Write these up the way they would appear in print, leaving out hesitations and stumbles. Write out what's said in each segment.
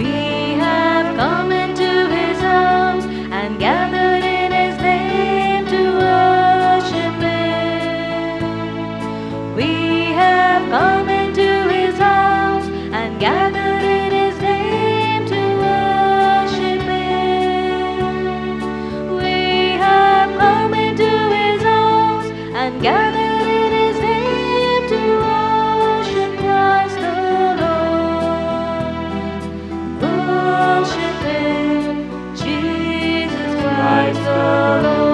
We have come into His house and gathered in His name to worship Him. We have come into His house and gathered in His name to worship Him. We have come into His house and gathered in His name to worship Christ the Lord. Worship Him, Jesus Christ the Lord.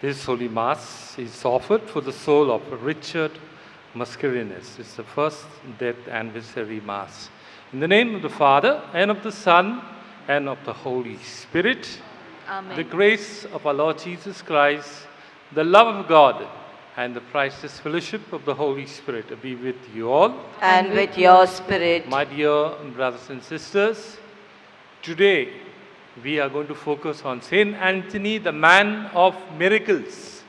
This Holy Mass is offered for the soul of Richard Mascarenhas. It's the first death anniversary Mass. In the name of the Father, and of the Son, and of the Holy Spirit, Amen. the grace of our Lord Jesus Christ, the love of God, and the priceless fellowship of the Holy Spirit be with you all. And with your spirit. My dear brothers and sisters, today we are going to focus on Saint Anthony, the man of miracles.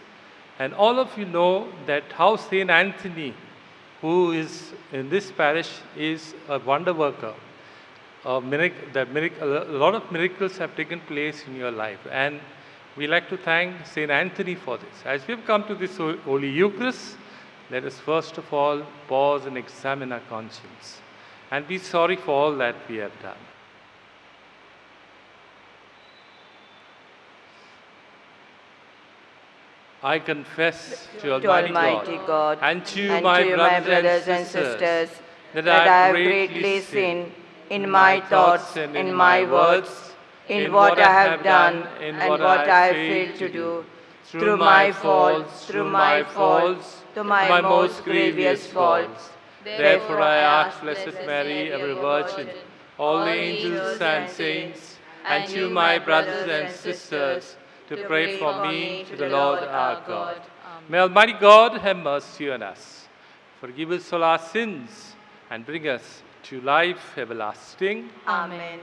And all of you know that how Saint Anthony, who is in this parish, is a wonder worker. A lot of miracles have taken place in your life, and we like to thank Saint Anthony for this. As we have come to this Holy Eucharist, let us first of all pause and examine our conscience and be sorry for all that we have done. I confess to Almighty God and to you, my brothers and sisters, that I have greatly sinned in my thoughts, in my words, in what I have done, and what I have failed to do, through my faults, to my most grievous faults. Therefore I ask Blessed Mary, ever Virgin, all the angels and saints, and you, my brothers and sisters, to pray for me to the Lord our God. May Almighty God have mercy on us, forgive us all our sins, and bring us to life everlasting. Amen.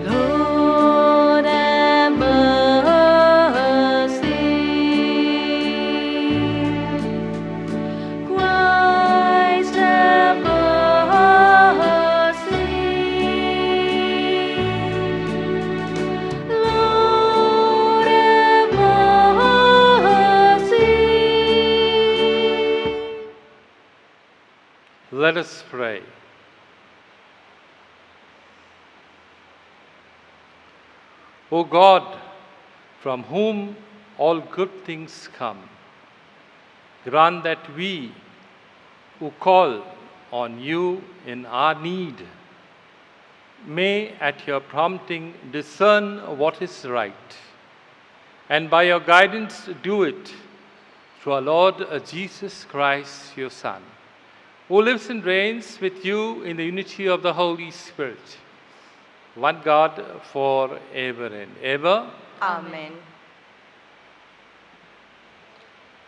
Lord have mercy. Christ have mercy. Lord have mercy. Let us pray. O God, from whom all good things come, grant that we who call on you in our need may at your prompting discern what is right, and by your guidance do it through our Lord Jesus Christ, your Son, who lives and reigns with you in the unity of the Holy Spirit, one God forever and ever. Amen.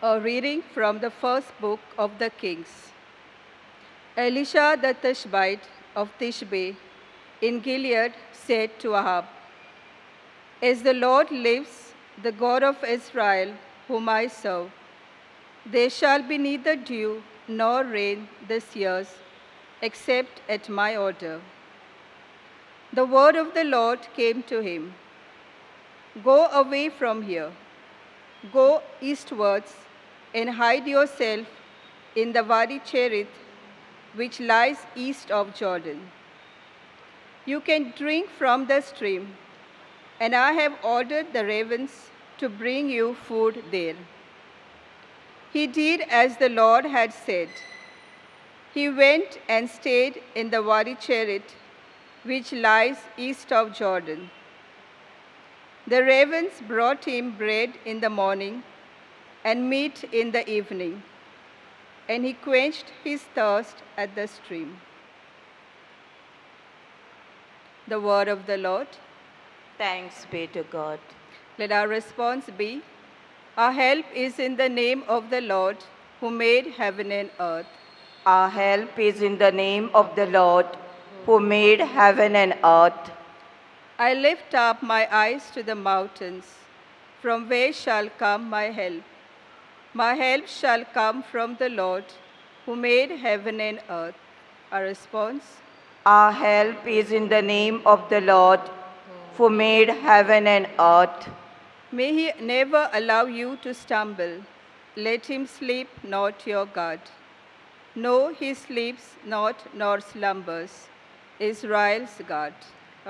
A reading from the first book of the Kings. Elisha the Tishbite of Tishbe in Gilead said to Ahab, "As the Lord lives, the God of Israel, whom I serve, there shall be neither dew nor rain this year, except at my order." The word of the Lord came to him, "Go away from here, go eastwards, and hide yourself in the Wadi Cherith, which lies east of Jordan. You can drink from the stream, and I have ordered the ravens to bring you food there." He did as the Lord had said. He went and stayed in the Wadi Cherith, which lies east of Jordan. The ravens brought him bread in the morning and meat in the evening, and he quenched his thirst at the stream. The word of the Lord. Thanks be to God. Let our response be, "Our help is in the name of the Lord, who made heaven and earth." Our help is in the name of the Lord, who made heaven and earth. I lift up my eyes to the mountains. From where shall come my help? My help shall come from the Lord, who made heaven and earth. Our response: Our help is in the name of the Lord, who made heaven and earth. May he never allow you to stumble. Let him sleep not your God. No, he sleeps not nor slumbers. Israel's God.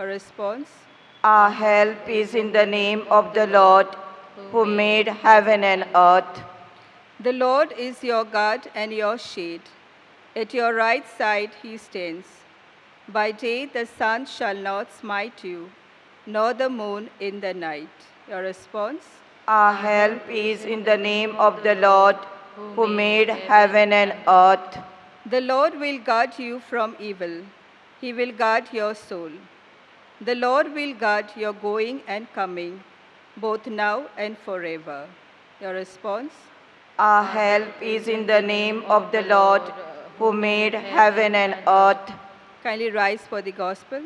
A response: Our help is in the name of the Lord, who made heaven and earth. The Lord is your God and your shade. At your right side he stands. By day the sun shall not smite you, nor the moon in the night. Your response: Our help is in the name of the Lord, who made heaven and earth. The Lord will guard you from evil. He will guard your soul. The Lord will guard your going and coming, both now and forever. Your response: Our help is in the name of the Lord, who made heaven and earth. Kindly rise for the gospel.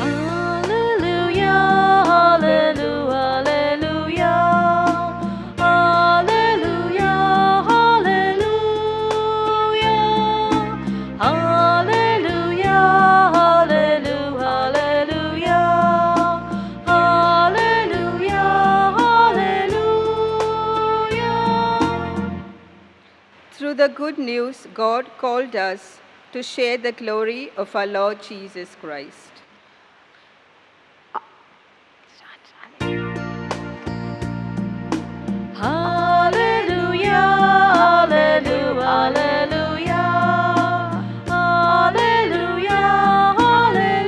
Hallelujah, hallelujah, hallelujah, hallelujah, hallelujah, hallelujah, hallelujah, hallelujah. Through the good news, God called us to share the glory of our Lord Jesus Christ. Hallelujah, hallelujah, hallelujah, hallelujah, hallelujah,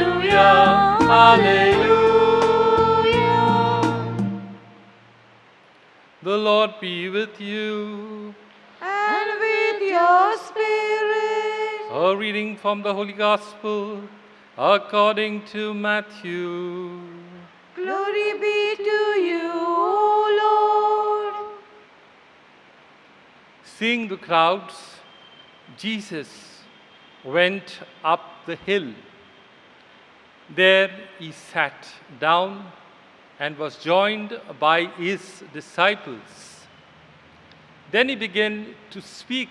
hallelujah, hallelujah. The Lord be with you. And with your spirit. A reading from the Holy Gospel according to Matthew. Glory be to you, O Lord. Seeing the crowds, Jesus went up the hill. There he sat down and was joined by his disciples. Then he began to speak.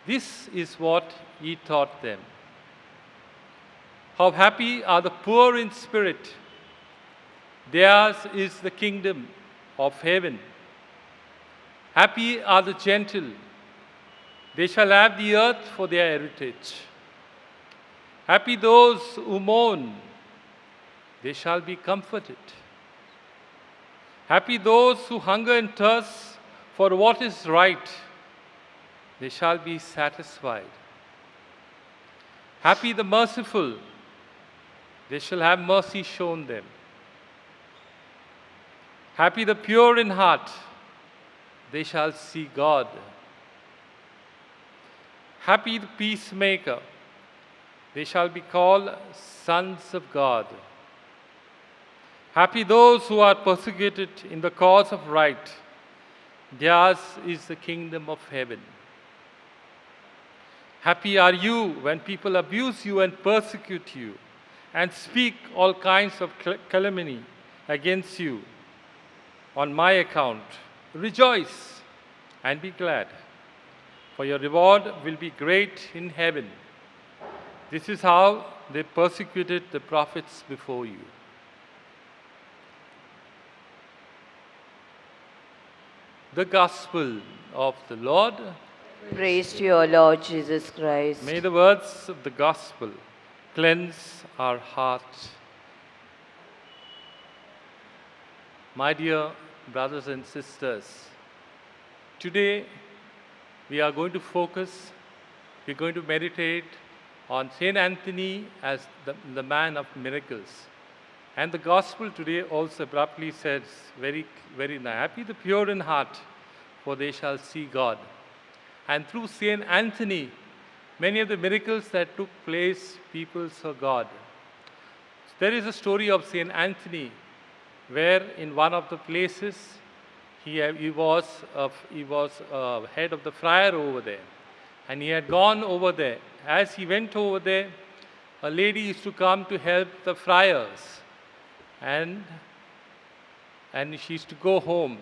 This is what he taught them. How happy are the poor in spirit! Theirs is the kingdom of heaven. Happy are the gentle. They shall have the earth for their heritage. Happy those who mourn. They shall be comforted. Happy those who hunger and thirst for what is right. They shall be satisfied. Happy the merciful. They shall have mercy shown them. Happy the pure in heart. They shall see God. Happy the peacemaker. They shall be called sons of God. Happy those who are persecuted in the cause of right. Theirs is the kingdom of heaven. Happy are you when people abuse you and persecute you and speak all kinds of calumny against you on my account. Rejoice and be glad, for your reward will be great in heaven. This is how they persecuted the prophets before you. The Gospel of the Lord. Praise to your Lord Jesus Christ. May the words of the Gospel cleanse our hearts. My dear brothers and sisters, today we are going to focus, we're going to meditate on Saint Anthony as the man of miracles. And the Gospel today also abruptly says, very happy the pure in heart, for they shall see God. And through Saint Anthony, many of the miracles that took place, people saw God. There is a story of Saint Anthony, where in one of the places he was head of the friar over there, and he had gone over there. As he went over there, a lady used to come to help the friars, and she used to go home.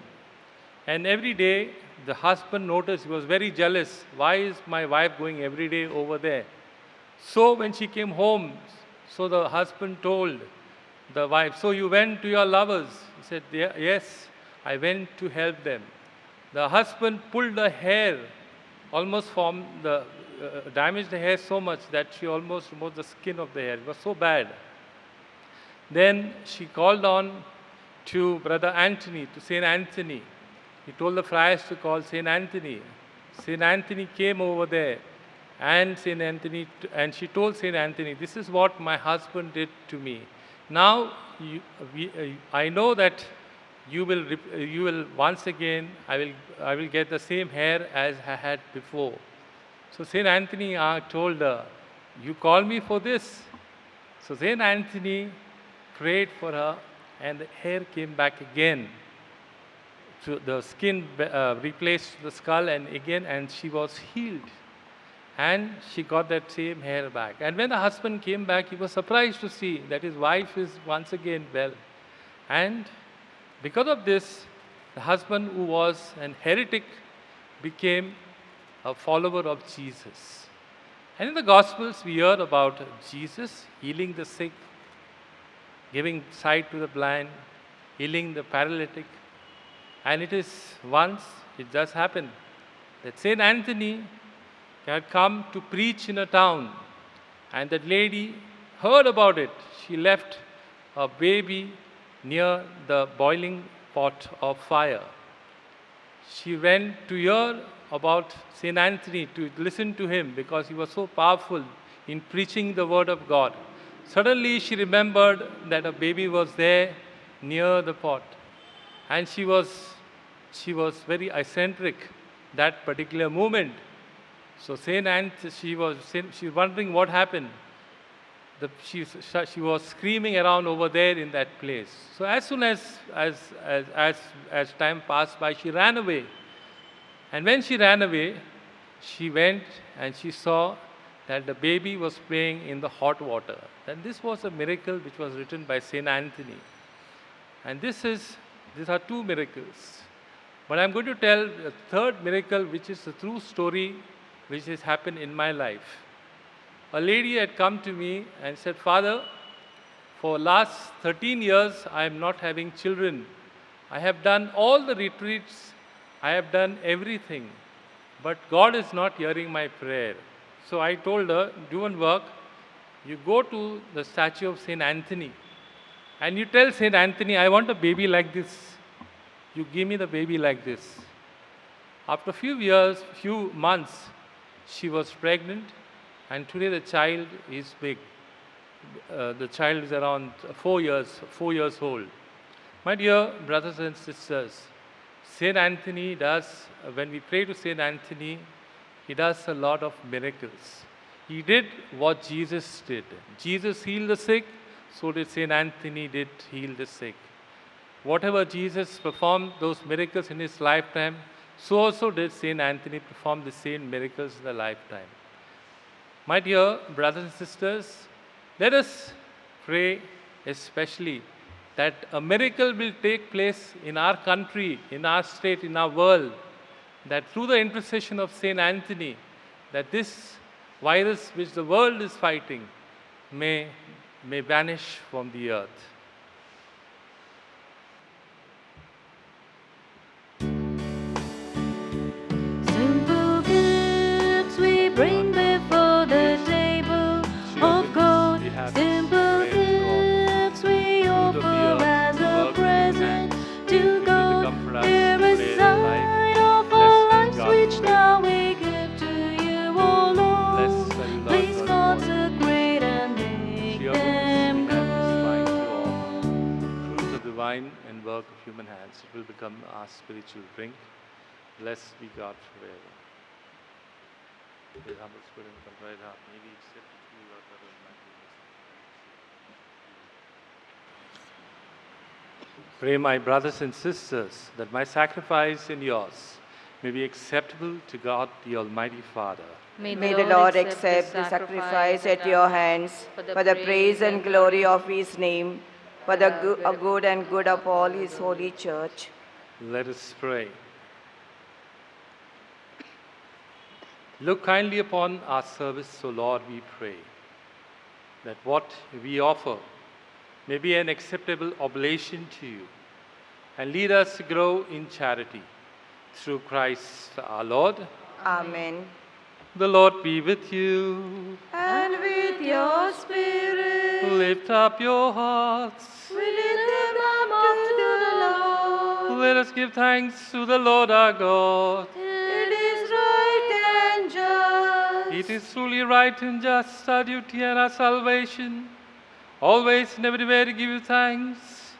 And every day, the husband noticed, he was very jealous. Why is my wife going every day over there? So when she came home, so the husband told the wife, so you went to your lovers? He said, yes, I went to help them. The husband pulled the hair, almost damaged the hair so much that she almost removed the skin of the hair. It was so bad. Then she called on to Brother Anthony, to Saint Anthony. He told the friars to call Saint Anthony. Saint Anthony came over there, and she told Saint Anthony, this is what my husband did to me. Now, I know that you will once again, I will get the same hair as I had before. So Saint Anthony told her, you call me for this? So Saint Anthony prayed for her, and the hair came back again. So the skin replaced the skull and she was healed. And she got that same hair back. And when the husband came back, he was surprised to see that his wife is once again well. And because of this, the husband, who was an heretic, became a follower of Jesus. And in the Gospels, we hear about Jesus healing the sick, giving sight to the blind, healing the paralytic. And it does happen, that Saint Anthony had come to preach in a town, and that lady heard about it. She left a baby near the boiling pot of fire. She went to hear about Saint Anthony, to listen to him, because he was so powerful in preaching the word of God. Suddenly she remembered that a baby was there near the pot, and she was very eccentric that particular moment. So she was wondering what happened. She was screaming around over there in that place. So as soon as time passed by, she ran away. And when she ran away, she went and she saw that the baby was playing in the hot water. And this was a miracle which was written by Saint Anthony. And these are two miracles. But I'm going to tell a third miracle, which is a true story which has happened in my life. A lady had come to me and said, Father, for last 13 years, I am not having children. I have done all the retreats. I have done everything. But God is not hearing my prayer. So I told her, do one work. You go to the statue of Saint Anthony and you tell Saint Anthony, I want a baby like this. You give me the baby like this. After few months, she was pregnant, and today the child is big. The child is around 4 years old. My dear brothers and sisters, Saint Anthony when we pray to Saint Anthony, he does a lot of miracles. He did what Jesus did. Jesus healed the sick, so did Saint Anthony did heal the sick. Whatever Jesus performed those miracles in his lifetime, so also did Saint Anthony perform the same miracles in the lifetime. My dear brothers and sisters, let us pray especially that a miracle will take place in our country, in our state, in our world, that through the intercession of Saint Anthony, that this virus which the world is fighting may vanish from the earth. Simple gifts we bring before the table of God. Simple gifts we offer as a present to God. They're a sign of our lives which now we give to you, O Lord. Please consecrate and make them good. Fruits of the vine and work of human hands, it will become our spiritual drink. Blessed be God forever. With humble spirit and contrite heart, may we accept the true Lord, and Pray, my brothers and sisters, that my sacrifice and yours may be acceptable to God, the Almighty Father. May the Lord accept the sacrifice at your hands for the praise and glory of his name, for the good and good of all his holy church. Let us pray. Look kindly upon our service, O Lord, we pray, that what we offer may be an acceptable oblation to you, and lead us to grow in charity. Through Christ our Lord. Amen. The Lord be with you. And with your spirit. Lift up your hearts. We lift them up to the Lord. Let us give thanks to the Lord our God. It is right and just. It is truly right and just, our duty and our salvation, always and everywhere to give you thanks,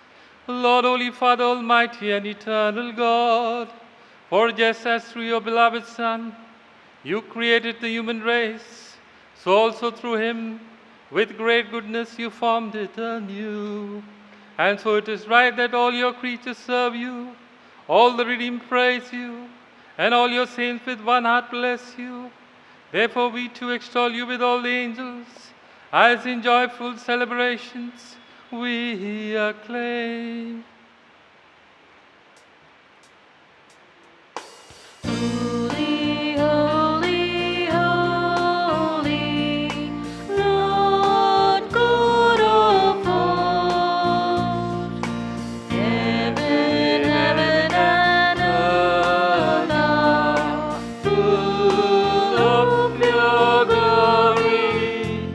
Lord, Holy Father, Almighty and eternal God. For just as through your beloved Son, you created the human race, so also through him, with great goodness, you formed it anew. And so it is right that all your creatures serve you, all the redeemed praise you, and all your saints with one heart bless you. Therefore we too extol you with all the angels, as in joyful celebrations we acclaim. Holy, holy, holy, Lord God of hosts. Heaven and earth are full of your glory.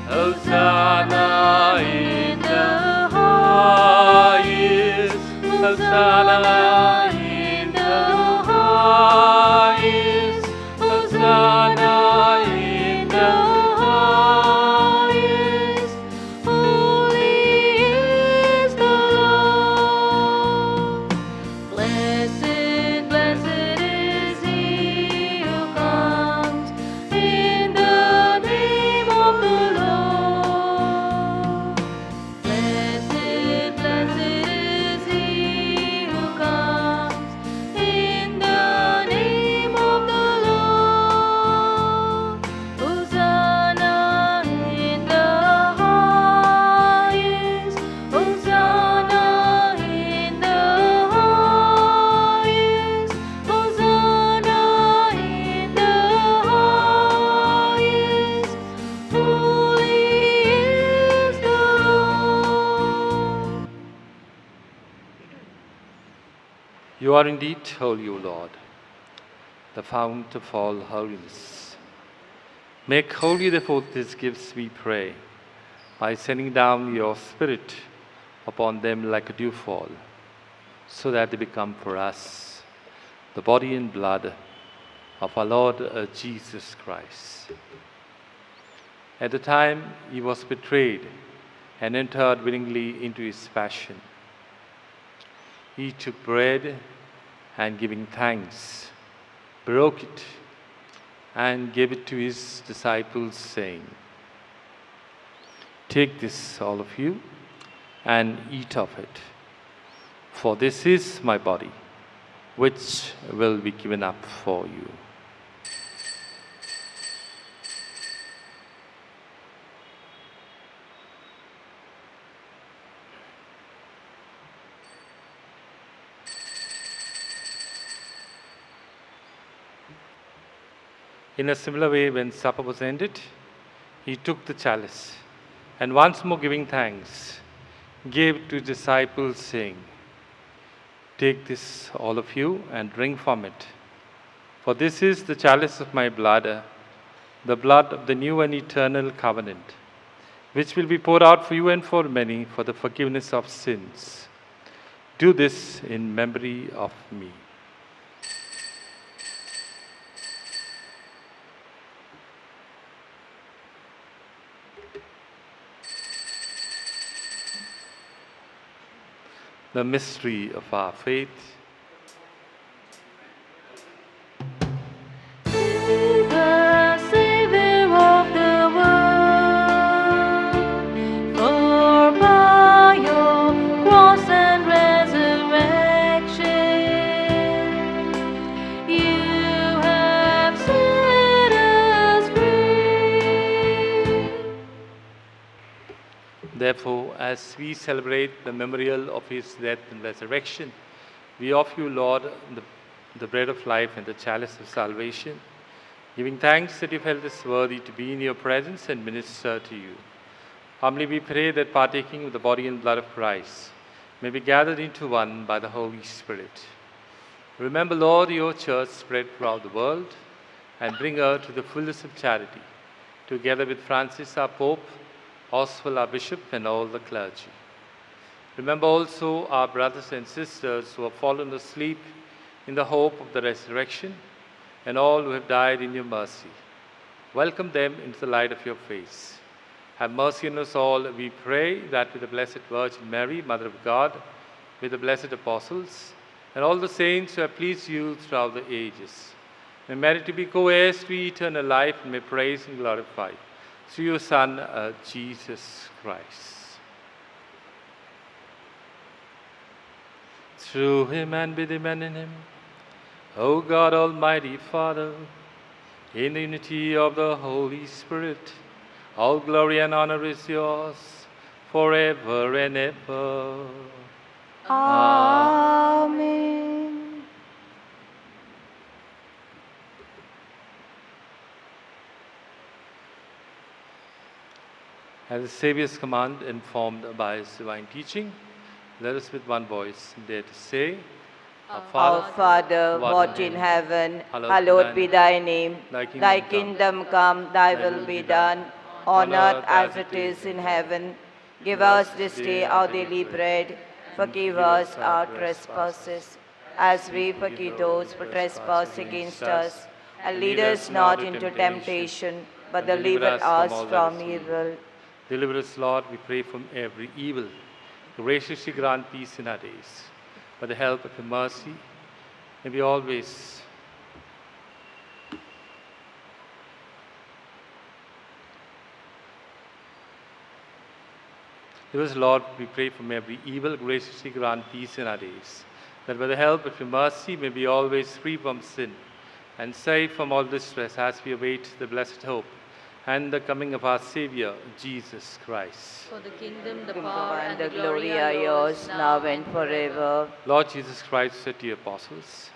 Hosanna in the highest. Hosanna in the highest. Hosanna in the highest. Holy is the Lord. Blessed, blessed is he who comes in the name of the Lord. Blessed, blessed is he who comes in the name of the Lord. Hosanna in the highest. Hosanna in the highest. Hosanna in the highest. Holy is the Lord. You are indeed holy, O Lord, the fount of all holiness. Make holy, therefore, these gifts, we pray, by sending down your Spirit upon them like a dewfall, so that they become for us the body and blood of our Lord Jesus Christ. At the time he was betrayed and entered willingly into his passion, he took bread and, giving thanks, broke it and gave it to his disciples, saying, "Take this, all of you, and eat of it, for this is my body, which will be given up for you." In a similar way, when supper was ended, he took the chalice, and once more giving thanks, gave it to his disciples, saying, "Take this, all of you, and drink from it. For this is the chalice of my blood, the blood of the new and eternal covenant, which will be poured out for you and for many for the forgiveness of sins. Do this in memory of me." The mystery of our faith. The Savior of the world, for by your cross and Therefore, as we celebrate the memorial of his death and resurrection, we offer you, Lord, the bread of life and the chalice of salvation, giving thanks that you felt us worthy to be in your presence and minister to you. Humbly we pray that partaking of the body and blood of Christ may be gathered into one by the Holy Spirit. Remember, Lord, your church spread throughout the world and bring her to the fullness of charity, together with Francis our Pope, Oswald our Bishop, and all the clergy. Remember also our brothers and sisters who have fallen asleep in the hope of the resurrection, and all who have died in your mercy. Welcome them into the light of your face. Have mercy on us all, we pray, that with the Blessed Virgin Mary, Mother of God, with the blessed apostles, and all the saints who have pleased you throughout the ages, may merit to be co-heirs to eternal life, and may praise and glorify through your Son, Jesus Christ. Through him and with him and in him, O God, Almighty Father, in the unity of the Holy Spirit, all glory and honor is yours forever and ever. Amen. At the Saviour's command, informed by his divine teaching, let us with one voice dare to say, Our Father, who art in heaven, hallowed be thy name. Thy kingdom come, thy will be done, on earth as it is in heaven. Give us this day our daily bread. Forgive us our trespasses, as we forgive those who trespass against us. And lead us not into temptation, but deliver us from evil. Deliver us, Lord, we pray, from every evil. Graciously grant peace in our days. By the help of your mercy, may we always Deliver us, Lord, we pray, from every evil. Graciously grant peace in our days. That by the help of your mercy, may we always free from sin and safe from all distress, as we await the blessed hope and the coming of our Savior, Jesus Christ. For the kingdom, the Power power, and the glory are yours, now and forever. Lord Jesus Christ said to your apostles,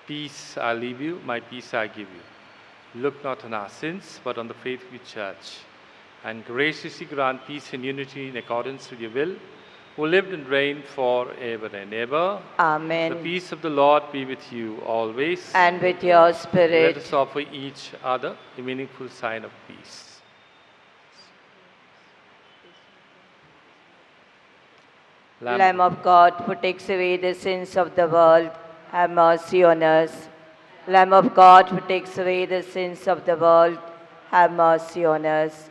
Peace I leave you, my peace I give you. Look not on our sins, but on the faith of your church, and graciously grant peace and unity in accordance with your will, who lived and reigned forever and ever. Amen. The peace of the Lord be with you always. And with your spirit. Let us offer each other a meaningful sign of peace. Lamb of God, who takes away the sins of the world, have mercy on us. Lamb of God, who takes away the sins of the world, have mercy on us.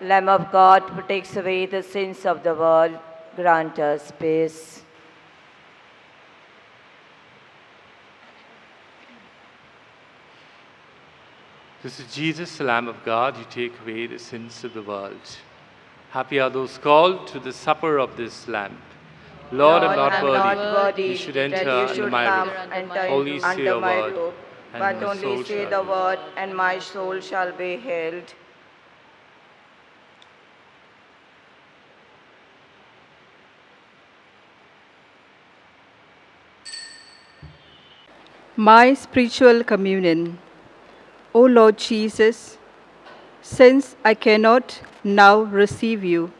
Lamb of God, who takes away the sins of the world, grant us peace. This is Jesus, the Lamb of God. You take away the sins of the world. Happy are those called to the supper of this Lamb. Lord, I'm not worthy you should enter under my roof. Only say a word, but and my soul only say shall the be word, and my soul shall be healed. My spiritual communion. O Lord Jesus, since I cannot now receive you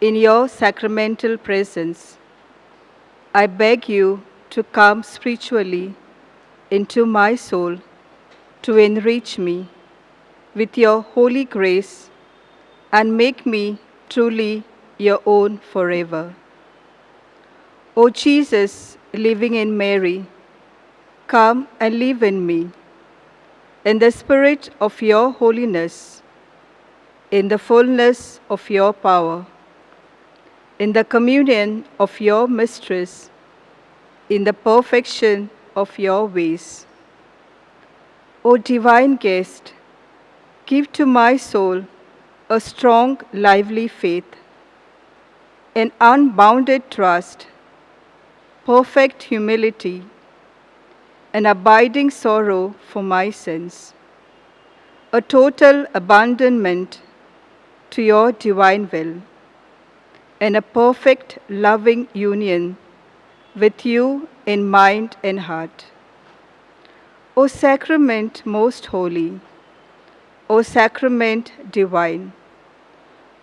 in your sacramental presence, I beg you to come spiritually into my soul to enrich me with your holy grace and make me truly your own forever. O Jesus, living in Mary, come and live in me, in the spirit of your holiness, in the fullness of your power, in the communion of your mysteries, in the perfection of your ways. O divine guest, give to my soul a strong, lively faith, an unbounded trust, perfect humility, an abiding sorrow for my sins, a total abandonment to your divine will, in a perfect, loving union with you in mind and heart. O sacrament most holy, O sacrament divine,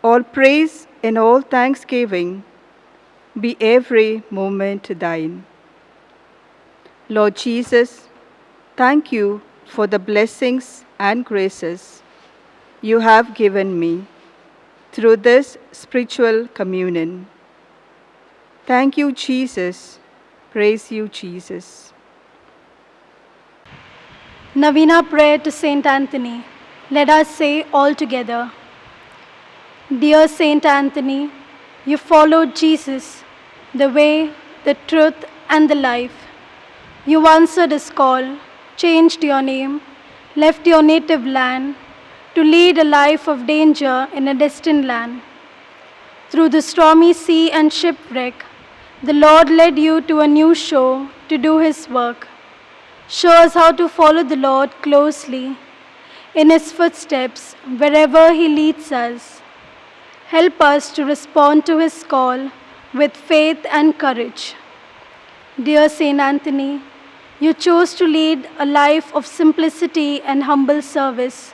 all praise and all thanksgiving be every moment thine. Lord Jesus, thank you for the blessings and graces you have given me through this spiritual communion. Thank you, Jesus. Praise you, Jesus. Novena prayer to Saint Anthony. Let us say all together. Dear Saint Anthony, you followed Jesus, the way, the truth, and the life. You answered his call, changed your name, left your native land to lead a life of danger in a distant land. Through the stormy sea and shipwreck, the Lord led you to a new shore to do his work. Show us how to follow the Lord closely in his footsteps wherever he leads us. Help us to respond to his call with faith and courage. Dear Saint Anthony, you chose to lead a life of simplicity and humble service.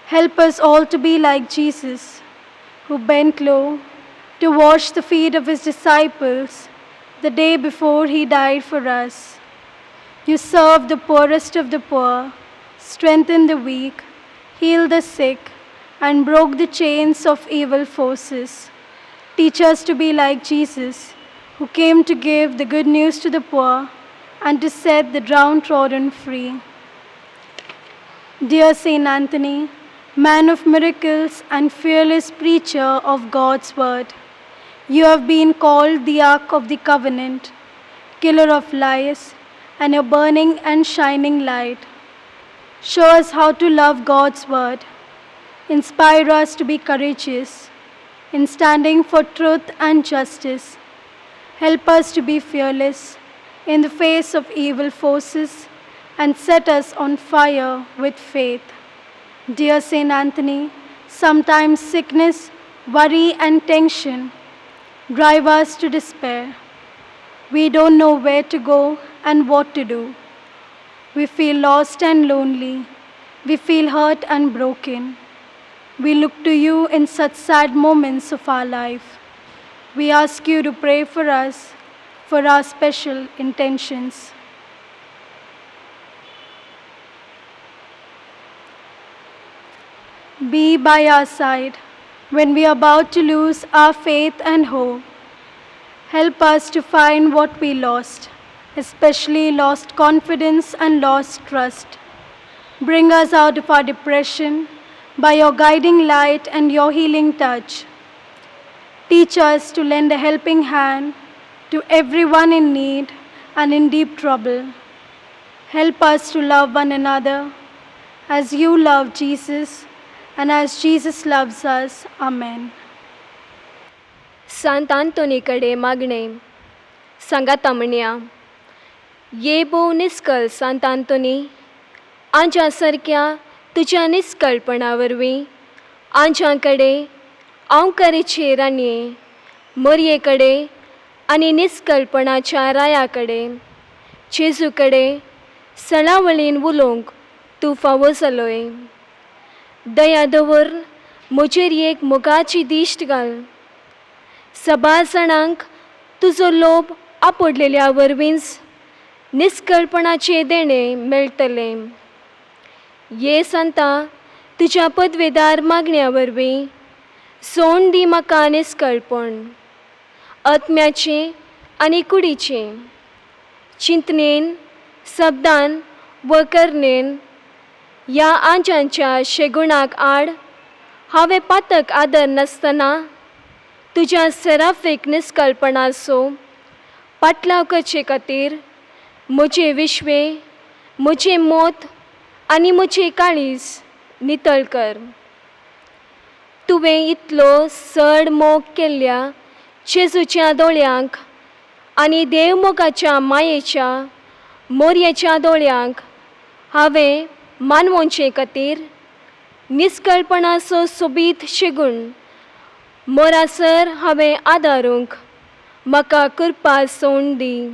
Help us all to be like Jesus, who bent low to wash the feet of his disciples the day before he died for us. You served the poorest of the poor, strengthened the weak, healed the sick, and broke the chains of evil forces. Teach us to be like Jesus, who came to give the good news to the poor and to set the downtrodden free. Dear Saint Anthony, man of miracles and fearless preacher of God's word, you have been called the Ark of the Covenant, killer of lies, and a burning and shining light. Show us how to love God's word. Inspire us to be courageous in standing for truth and justice. Help us to be fearless in the face of evil forces and set us on fire with faith. Dear Saint Anthony, sometimes sickness, worry, and tension drive us to despair. We don't know where to go and what to do. We feel lost and lonely. We feel hurt and broken. We look to you in such sad moments of our life. We ask you to pray for us, for our special intentions. Be by our side when we are about to lose our faith and hope. Help us to find what we lost, especially lost confidence and lost trust. Bring us out of our depression by your guiding light and your healing touch. Teach us to lend a helping hand to everyone in need and in deep trouble. Help us to love one another as you love Jesus and as Jesus loves us. Amen. सांत आंतोनीकडे मागणे. सांगाता म्हणया, ये भोव निस्कळ सांत आंतोनी, आंच्या सारक्या तुज्या निस्कळपणा वरवीं आंच्या कडेन हांव करेचे रानये, मरये कडेन आनी निस्कळपणाच्या राया कडेन जेजू कडेन सणावळीन उलोवंक तूं फावो जालोय. दया दवर म्हजेर एक मोगाची दिश्ट घाल. सबार जाणांक तुजो लोभ आपडलेल्या वरवींच निस्कळपणाचे देणे मेळटले. ये सांता तुज्या पदवेदार मागण्या वरवीं सोड दी म्हाका निस्कळपण, आत्म्याचें आनी कुडीचें, चिंतनेन, शब्दान व करणेन. ह्या आंजांच्या शेगुणाक आड हांवें पातक आदर नासतना तुज्या सेराफीक निस्कळपणाचो पाटलाव करचे खातीर म्हजें विश्वें, म्हजें मोत आनी म्हजें काळीज नितळ कर. तुवें इतलो चड मोग केल्ल्या जेजूच्या दोळ्यांक आनी देवमोगाच्या मायेच्या मोरयेच्या दोळ्यांक हांवें मानवोवचे खातीर निस्कळपणाचो सोबीत शेगूण मोरासर हांवें आदारूंक म्हाका कृपा सोण दी.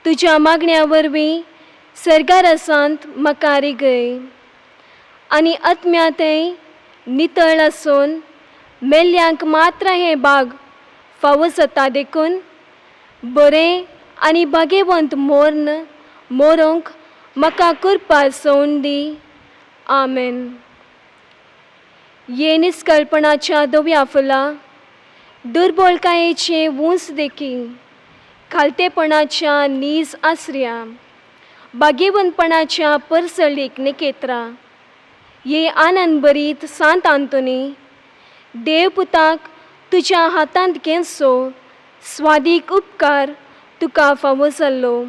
तुज्या मागण्या वरवीं सर्गारसांत म्हाका रिगय आनी आत्म्यातय नितळ आसून मेल्ल्यांक मात्र हे बाग फावो जाता देखून बरें आनी बागेवंत मोर्न मोरूंक म्हाका कृपा सोण दी. आमेन. ये निस्कळपणाच्या दव्या फुलां, दुर्बळकायेचे वूंस देखी, खालतेपणाच्या नीज आसऱ्या, बागेवंतपणाच्या परसळीक निकेत्रां, ये आनंद बरीत सांत आंतोनी, देवपुताक तुज्या हातांत घेवचो स्वादीक उपकार तुका फावो जाल्लो.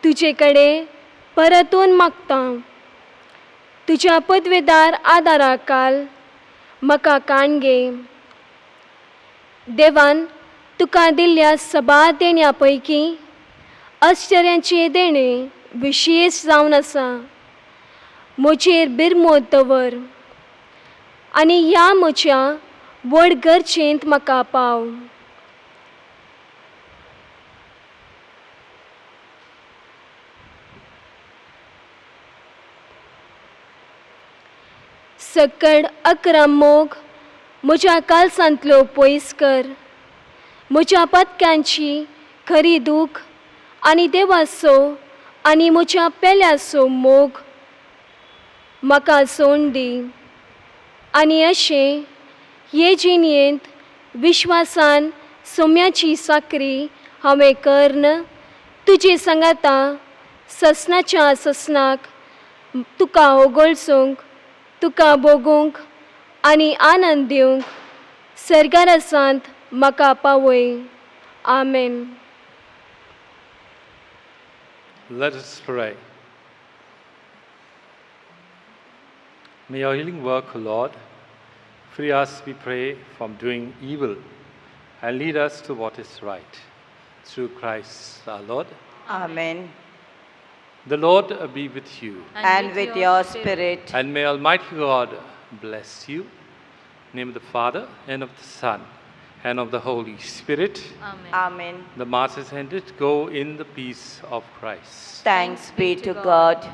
तुजे कडेन परतून मागतां. तुज्या पदवेदार आदारा काल म्हाका काणगे. देवान तुका दिल्ल्या सबा देण्यां पैकी आश्चर्यांचे देणे विशेश जावन आसा. म्हजेर बिरमोद दवर आनी ह्या म्हज्या व्हड गरजेंत म्हाका पाव. सकड 11 मोग म्हज्या कालसांतलो पयस कर. म्हज्या पत्क्यांची खरी दूख आनी देवाचो आनी म्हज्या पेल्याचो मोग म्हाका सोण दी. आनी अशें हे जिणयेंत विश्वासान सोम्याची साकरी हांवें करन तुजे सांगाता ससनाच्या ससनाक तुका ओगळचूंक, तुका भोगूंक आनी आनंद दिवंक सर्गारसांत म्हाका पावय. आमेन. Let us pray. May your healing work, O Lord, free us, we pray, from doing evil and lead us to what is right. Through Christ our Lord. Amen. The Lord be with you. And with your spirit. And may Almighty God bless you. In the name of the Father, and of the Son, and of the Holy Spirit. Amen. Amen. The Mass is ended. Go in the peace of Christ. Thanks be to God.